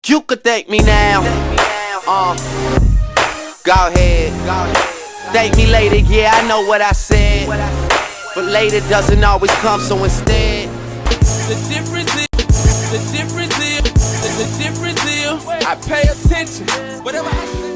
You could thank me now. Go ahead. Thank me later, yeah, I know what I said. But later doesn't always come, so instead. The difference is, I pay attention. Whatever I say.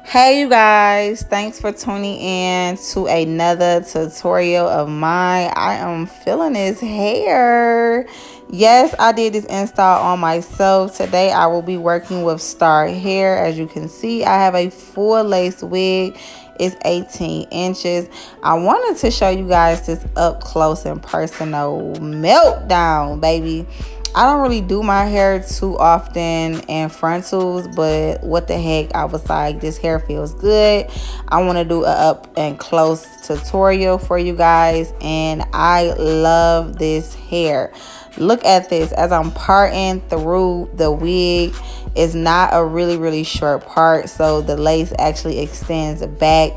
Hey you guys, thanks for tuning in to another tutorial of mine. I am feeling this hair. Yes, I did this install on myself. Today I will be working with Star Hair. As you can see, I have a full lace wig. It's 18 inches. I wanted to show you guys this up close and personal meltdown, baby. I don't really do my hair too often in frontals, but what the heck, I was like, this hair feels good. I want to do a up and close tutorial for you guys, and I love this hair. Look at this as I'm parting through the wig. It's not a really short part, so the lace actually extends back.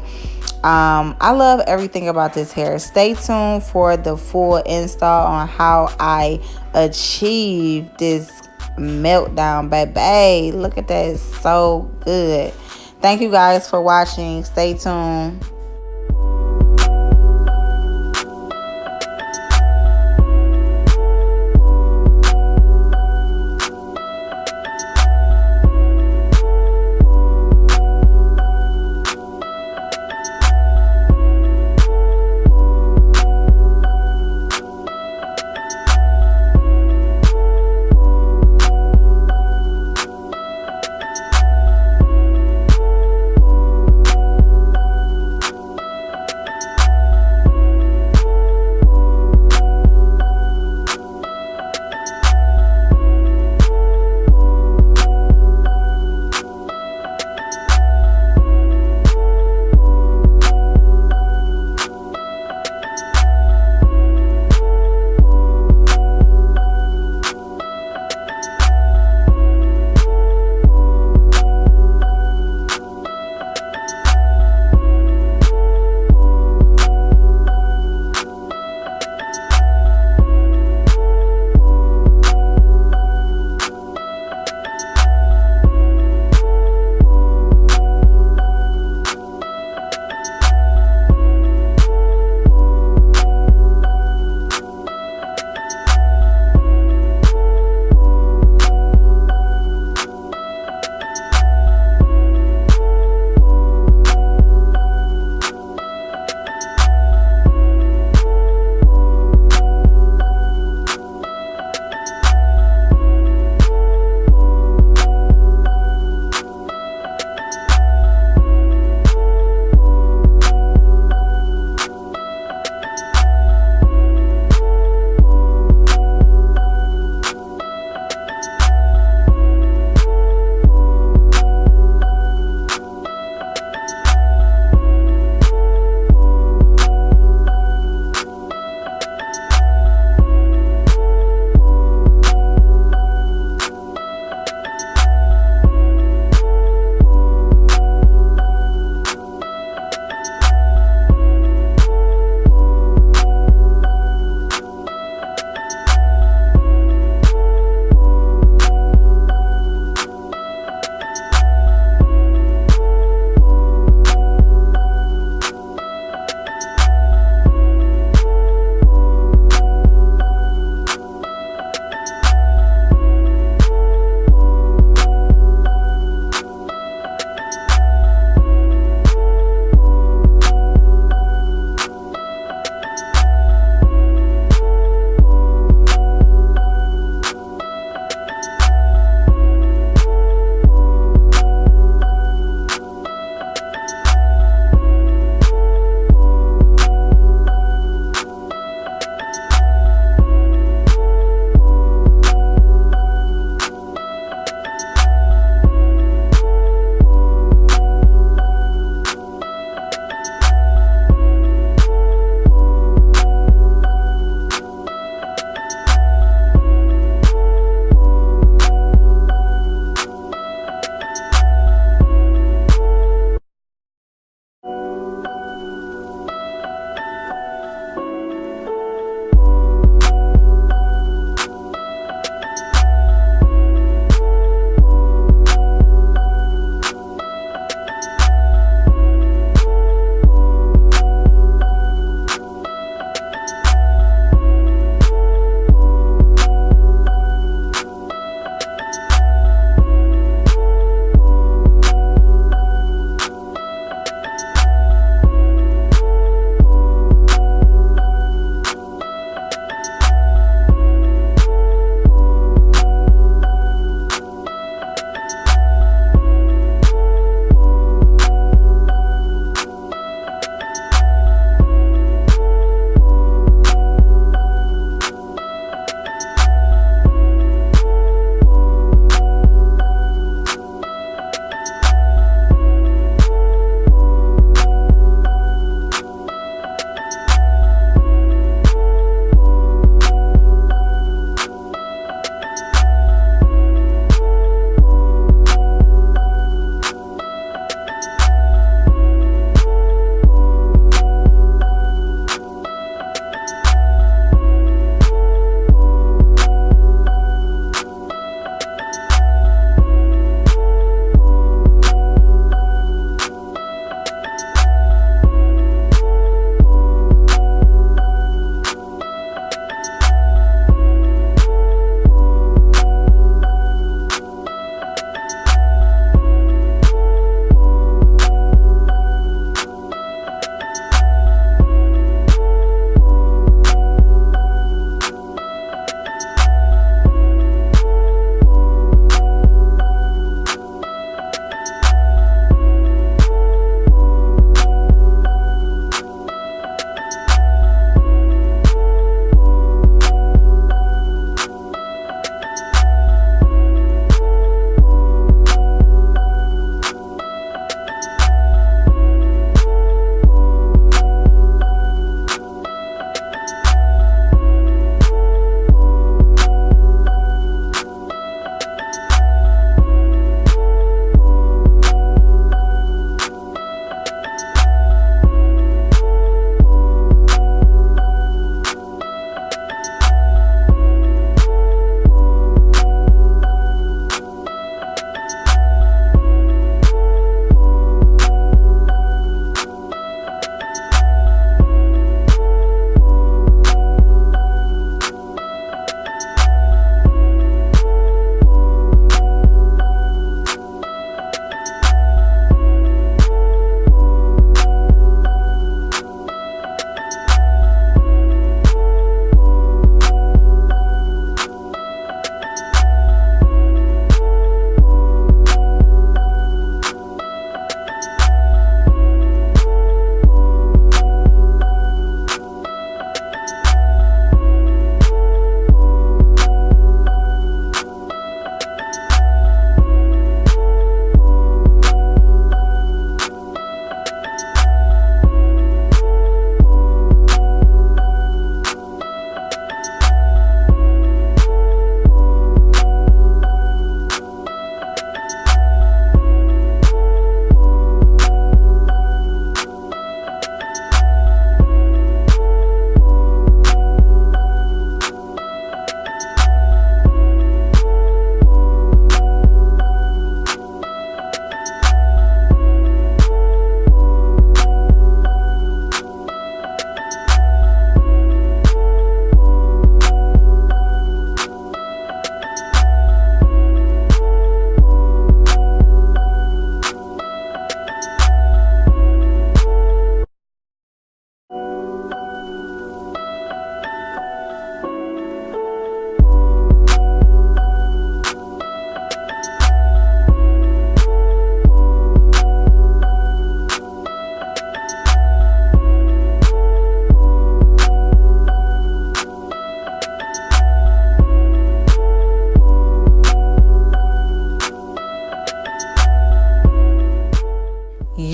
I love everything about this hair. Stay tuned for the full install on how I achieve this meltdown, baby. Look at that, it's so good. Thank you guys for watching. Stay tuned.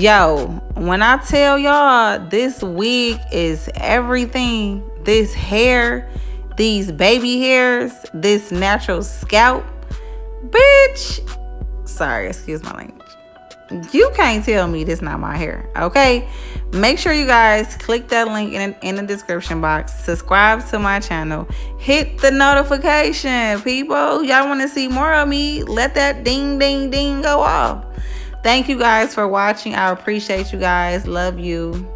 Yo, when I tell y'all this wig is everything, this hair, these baby hairs, this natural scalp, bitch. Sorry, excuse my language. You can't tell me this not my hair, okay? Make sure you guys click that link in the description box. Subscribe to my channel. Hit the notification, people. Y'all want to see more of me? Let that ding, ding, ding go off. Thank you guys for watching. I appreciate you guys. Love you.